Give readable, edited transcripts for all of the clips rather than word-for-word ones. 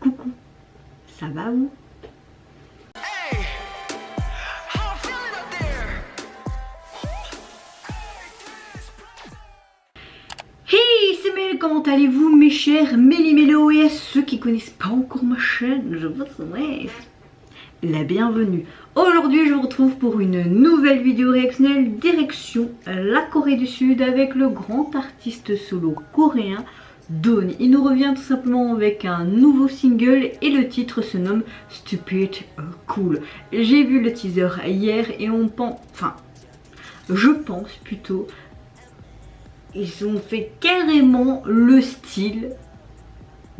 Coucou, ça va où? Hey, c'est Mel, comment allez-vous mes chers Méli-Mélo, et à ceux qui connaissent pas encore ma chaîne, je vous souhaite la bienvenue. Aujourd'hui je vous retrouve pour une nouvelle vidéo réactionnelle direction la Corée du Sud avec le grand artiste solo coréen Dawn. Il nous revient tout simplement avec un nouveau single et le titre se nomme Stupid Cool. J'ai vu le teaser hier et je pense plutôt, ils ont fait carrément le style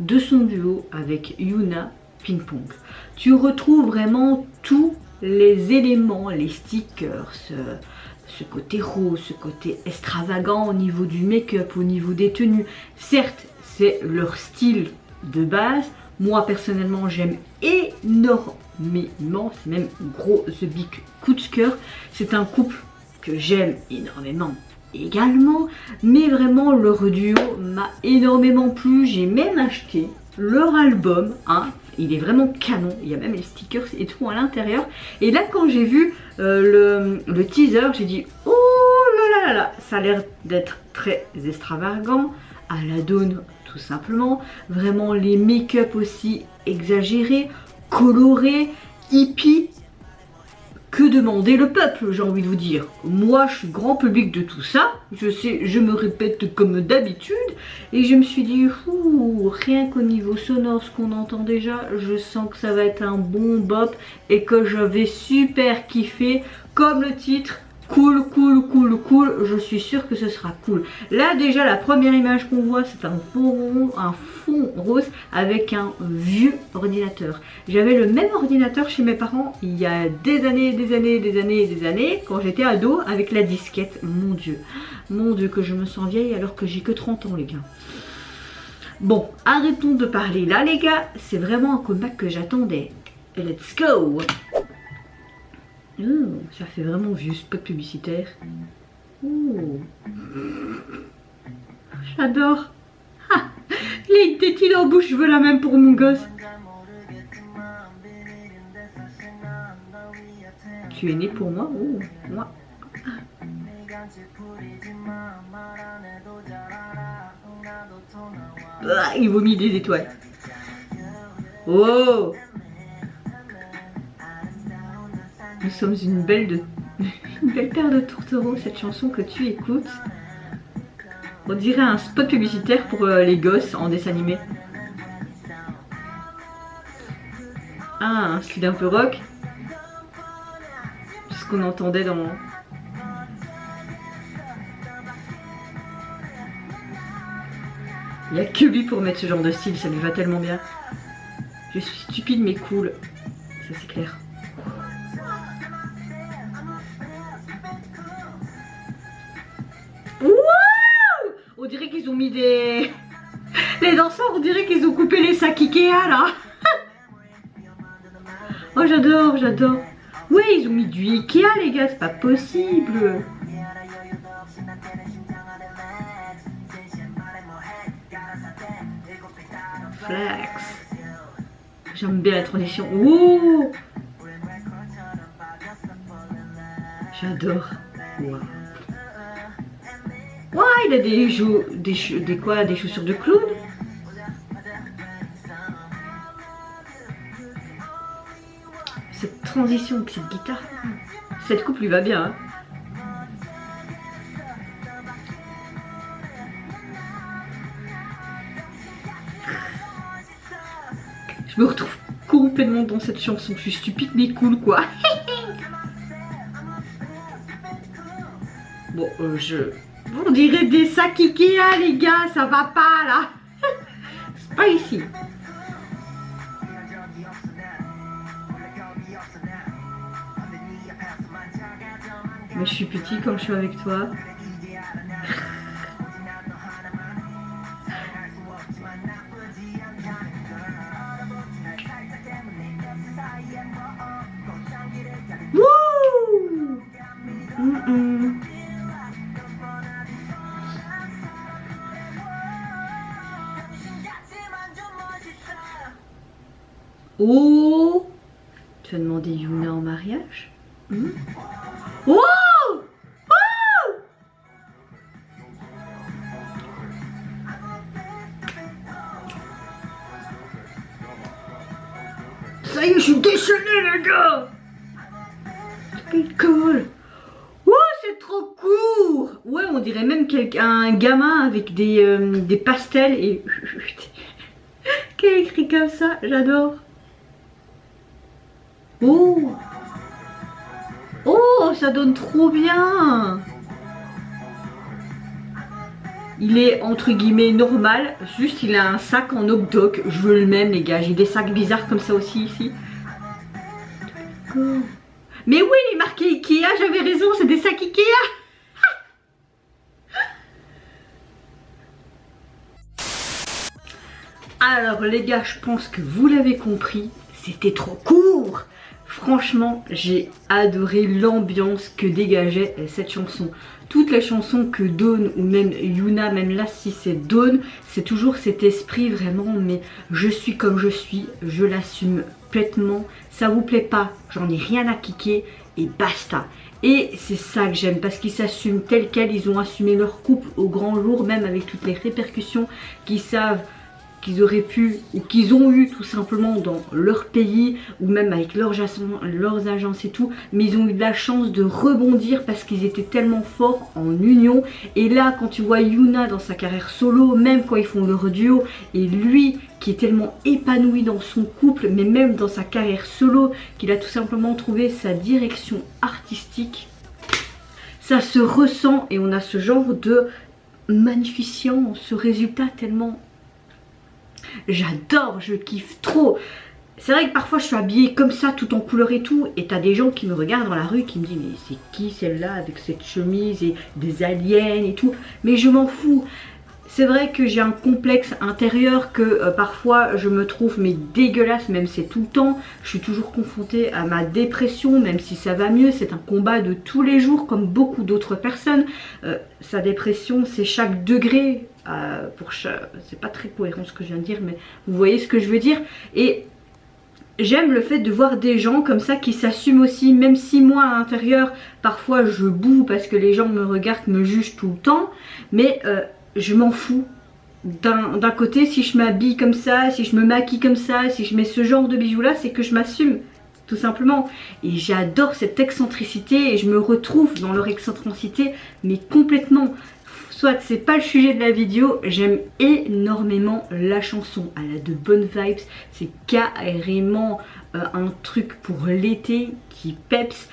de son duo avec Yuna Ping Pong. Tu retrouves vraiment tous les éléments, les stickers, ce côté rose, ce côté extravagant au niveau du make-up, au niveau des tenues. Certes, c'est leur style de base. Moi, personnellement, j'aime énormément. C'est même gros The Big coup de cœur. C'est un couple que j'aime énormément également. Mais vraiment, leur duo m'a énormément plu. J'ai même acheté leur album, hein. Il est vraiment canon, il y a même les stickers et tout à l'intérieur. Et là quand j'ai vu le teaser, j'ai dit oh là là là, ça a l'air d'être très extravagant, à la Dawn tout simplement. Vraiment les make-up aussi exagérés, colorés, hippie. Que demander le peuple, j'ai envie de vous dire. Moi, je suis grand public de tout ça. Je sais, je me répète comme d'habitude. Et je me suis dit, rien qu'au niveau sonore, ce qu'on entend déjà, je sens que ça va être un bon bop. Et que je vais super kiffer. Comme le titre, cool, cool, cool, cool. Je suis sûre que ce sera cool. Là, déjà, la première image qu'on voit, c'est un fond rose avec un vieux ordinateur. J'avais le même ordinateur chez mes parents il y a des années, quand j'étais ado, avec la disquette. Mon Dieu que je me sens vieille alors que j'ai que 30 ans les gars. Bon, arrêtons de parler là les gars, c'est vraiment un comeback que j'attendais. Let's go. Ça fait vraiment vieux spot publicitaire. J'adore. Les tétines en bouche, je veux la même pour mon gosse. Tu es né pour moi? Moi. Il vomit des étoiles. Oh! Nous sommes une belle paire de tourtereaux, cette chanson que tu écoutes. On dirait un spot publicitaire pour les gosses en dessin animé. Ah, un style un peu rock. C'est ce qu'on entendait dans... Il n'y a que lui pour mettre ce genre de style, ça lui va tellement bien. Je suis stupide mais cool. Ça c'est clair. On dirait qu'ils ont mis des... Les danseurs, on dirait qu'ils ont coupé les sacs Ikea là. Oh j'adore, j'adore. Oui, ils ont mis du Ikea les gars, c'est pas possible. Flex. J'aime bien la transition. Oh, j'adore. Wow. Ouais, il a des chaussures de clown. Cette transition avec cette guitare, cette coupe lui va bien. Hein. Je me retrouve complètement dans cette chanson. Je suis stupide mais cool quoi. Bon, on dirait des sacs Ikea les gars, ça va pas là. C'est pas ici. Mais je suis petit quand je suis avec toi. Wouh! Oh, tu as demandé Yuna en mariage? Oh, ça y est, je suis déchaînée, les gars. C'est cool. Oh, c'est trop court. Ouais, on dirait même un gamin avec des pastels et qui a écrit comme ça. J'adore. Oh, oh, ça donne trop bien. Il est entre guillemets normal, juste il a un sac en Ogdok. Je veux le même, les gars. J'ai des sacs bizarres comme ça aussi ici. Mais oui, il est marqué Ikea, j'avais raison, c'est des sacs Ikea. Alors les gars, je pense que vous l'avez compris, c'était trop court. Franchement, j'ai adoré l'ambiance que dégageait cette chanson. Toutes les chansons que Dawn ou même Yuna, même là si c'est Dawn, c'est toujours cet esprit vraiment, mais je suis comme je l'assume pleinement. Ça vous plaît pas, j'en ai rien à kicker et basta. Et c'est ça que j'aime parce qu'ils s'assument tel quel, ils ont assumé leur couple au grand jour, même avec toutes les répercussions qu'ils savent qu'ils auraient pu ou qu'ils ont eu tout simplement dans leur pays ou même avec leurs agences et tout, mais ils ont eu de la chance de rebondir parce qu'ils étaient tellement forts en union. Et là quand tu vois Yuna dans sa carrière solo, même quand ils font leur duo, et lui qui est tellement épanoui dans son couple mais même dans sa carrière solo, qu'il a tout simplement trouvé sa direction artistique, ça se ressent et on a ce genre de magnificent, ce résultat tellement... J'adore, je kiffe trop. C'est vrai que parfois je suis habillée comme ça tout en couleur et tout, et t'as des gens qui me regardent dans la rue qui me disent mais c'est qui celle-là avec cette chemise et des aliens et tout, mais je m'en fous. C'est vrai que j'ai un complexe intérieur que parfois je me trouve mais dégueulasse, même c'est tout le temps. Je suis toujours confrontée à ma dépression, même si ça va mieux. C'est un combat de tous les jours comme beaucoup d'autres personnes. Sa dépression c'est chaque degré, c'est pas très cohérent ce que je viens de dire, mais vous voyez ce que je veux dire. Et j'aime le fait de voir des gens comme ça qui s'assument aussi, même si moi à l'intérieur parfois je boue parce que les gens me regardent, me jugent tout le temps, mais je m'en fous. D'un côté, si je m'habille comme ça, si je me maquille comme ça, si je mets ce genre de bijoux là, c'est que je m'assume, tout simplement. Et j'adore cette excentricité et je me retrouve dans leur excentricité, mais complètement. Soit c'est pas le sujet de la vidéo, j'aime énormément la chanson, elle a de bonnes vibes, c'est carrément un truc pour l'été qui peps,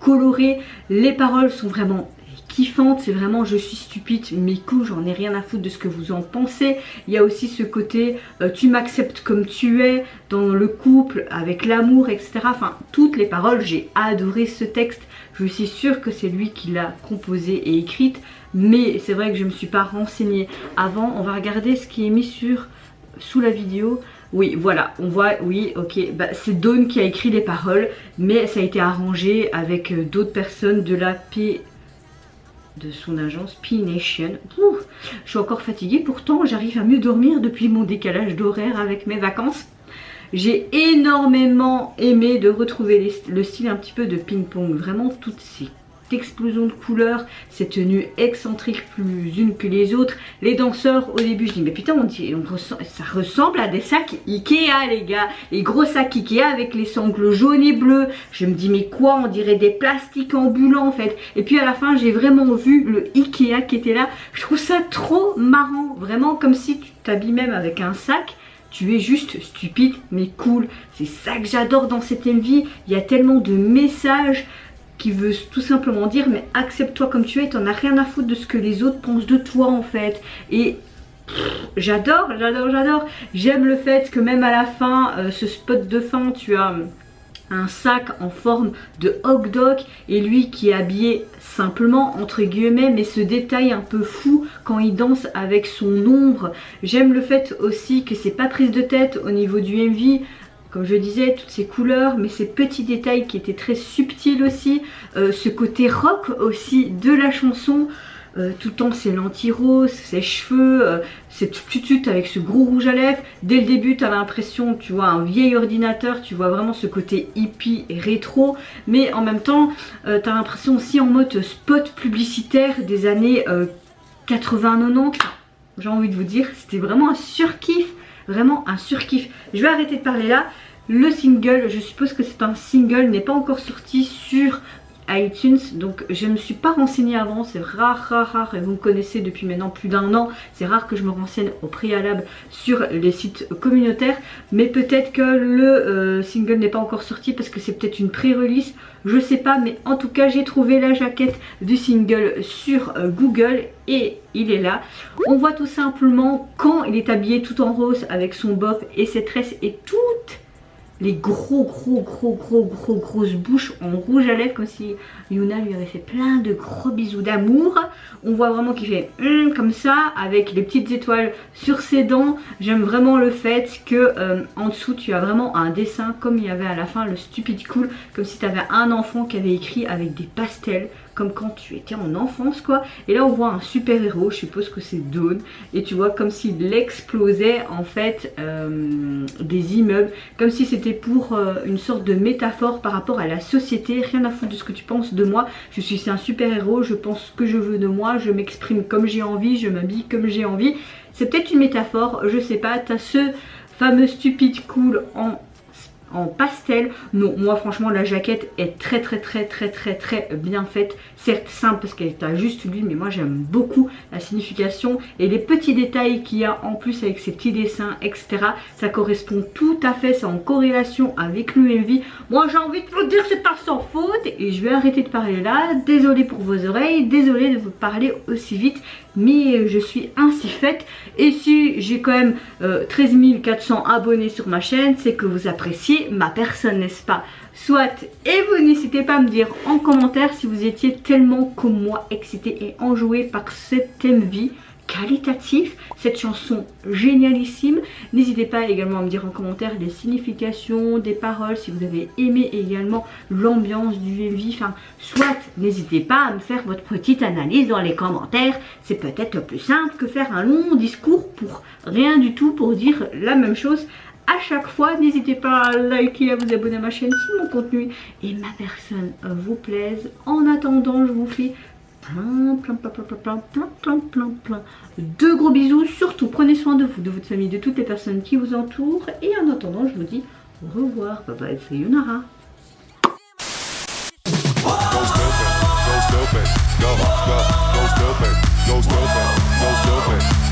coloré, les paroles sont vraiment kiffante, c'est vraiment je suis stupide mais cool, j'en ai rien à foutre de ce que vous en pensez. Il y a aussi ce côté tu m'acceptes comme tu es dans le couple avec l'amour, etc. Enfin toutes les paroles, j'ai adoré ce texte. Je suis sûre que c'est lui qui l'a composé et écrite, mais c'est vrai que je ne me suis pas renseignée avant. On va regarder ce qui est mis sous la vidéo. Oui, voilà, on voit, oui, ok, bah, c'est Dawn qui a écrit les paroles, mais ça a été arrangé avec d'autres personnes de la de son agence P-Nation. Je suis encore fatiguée, pourtant j'arrive à mieux dormir depuis mon décalage d'horaire avec mes vacances. J'ai énormément aimé de retrouver le style un petit peu de ping-pong, vraiment toutes ces explosions de couleurs, ces tenues excentriques plus unes que les autres. Les danseurs, au début je dis mais putain ça ressemble à des sacs Ikea les gars, les gros sacs Ikea avec les sangles jaunes et bleus. Je me dis mais quoi, on dirait des plastiques ambulants en fait. Et puis à la fin j'ai vraiment vu le Ikea qui était là. Je trouve ça trop marrant, vraiment comme si tu t'habilles même avec un sac. Tu es juste stupide mais cool. C'est ça que j'adore dans cette MV. Il y a tellement de messages qui veut tout simplement dire mais accepte-toi comme tu es, t'en as rien à foutre de ce que les autres pensent de toi en fait. Et j'adore. J'aime le fait que même à la fin, ce spot de fin, tu as un sac en forme de hot dog et lui qui est habillé simplement entre guillemets, mais ce détail un peu fou quand il danse avec son ombre. J'aime le fait aussi que c'est pas prise de tête au niveau du MV. Comme je disais, toutes ces couleurs, mais ces petits détails qui étaient très subtils aussi. Ce côté rock aussi de la chanson. tout le temps ses lentilles roses, ses cheveux, cette tutute avec ce gros rouge à lèvres. Dès le début tu as l'impression, tu vois, un vieil ordinateur, tu vois vraiment ce côté hippie et rétro, mais en même temps tu as l'impression aussi en mode spot publicitaire des années 80-90. J'ai envie de vous dire, c'était vraiment un surkiff, vraiment un surkiff. Je vais arrêter de parler là. Le single, je suppose que c'est un single, n'est pas encore sorti sur iTunes, donc je ne me suis pas renseignée avant, c'est rare, et vous me connaissez depuis maintenant plus d'1 an, c'est rare que je me renseigne au préalable sur les sites communautaires, mais peut-être que le single n'est pas encore sorti parce que c'est peut-être une pré-release, je sais pas, mais en tout cas j'ai trouvé la jaquette du single sur Google et il est là. On voit tout simplement quand il est habillé tout en rose avec son bob et ses tresses et toutes les grosses bouches en rouge à lèvres, comme si Yuna lui avait fait plein de gros bisous d'amour. On voit vraiment qu'il fait comme ça, avec les petites étoiles sur ses dents. J'aime vraiment le fait que en dessous tu as vraiment un dessin comme il y avait à la fin le Stupid Cool, comme si tu avais un enfant qui avait écrit avec des pastels, comme quand tu étais en enfance quoi. Et là on voit un super héros, je suppose que c'est Dawn, et tu vois comme s'il explosait en fait des immeubles, comme si c'était pour une sorte de métaphore par rapport à la société. Rien à foutre de ce que tu penses de moi, je suis un super héros, je pense ce que je veux de moi, je m'exprime comme j'ai envie, je m'habille comme j'ai envie. C'est peut-être une métaphore, je sais pas. T'as ce fameux Stupid Cool en pastel. Non, moi franchement la jaquette est très bien faite, certes simple parce qu'elle est à juste lui, mais moi j'aime beaucoup la signification et les petits détails qu'il y a en plus avec ces petits dessins etc. Ça correspond tout à fait, c'est en corrélation avec l'UMV. Moi j'ai envie de vous dire c'est pas sans faute et je vais arrêter de parler là. Désolée pour vos oreilles, désolée de vous parler aussi vite, mais je suis ainsi faite. Et si j'ai quand même 13 400 abonnés sur ma chaîne, c'est que vous appréciez ma personne, n'est-ce pas? Soit, et vous n'hésitez pas à me dire en commentaire si vous étiez tellement comme moi excité et enjoué par cet MV qualitatif, cette chanson génialissime. N'hésitez pas également à me dire en commentaire les significations des paroles, si vous avez aimé également l'ambiance du MV, enfin soit n'hésitez pas à me faire votre petite analyse dans les commentaires, c'est peut-être le plus simple que faire un long discours pour rien du tout, pour dire la même chose à chaque fois. N'hésitez pas à liker, à vous abonner à ma chaîne si mon contenu et ma personne vous plaisent. En attendant, je vous fais plein de gros bisous. Surtout prenez soin de vous, de votre famille, de toutes les personnes qui vous entourent, et en attendant je vous dis au revoir. Bye bye, c'est Yunara. Go stupid.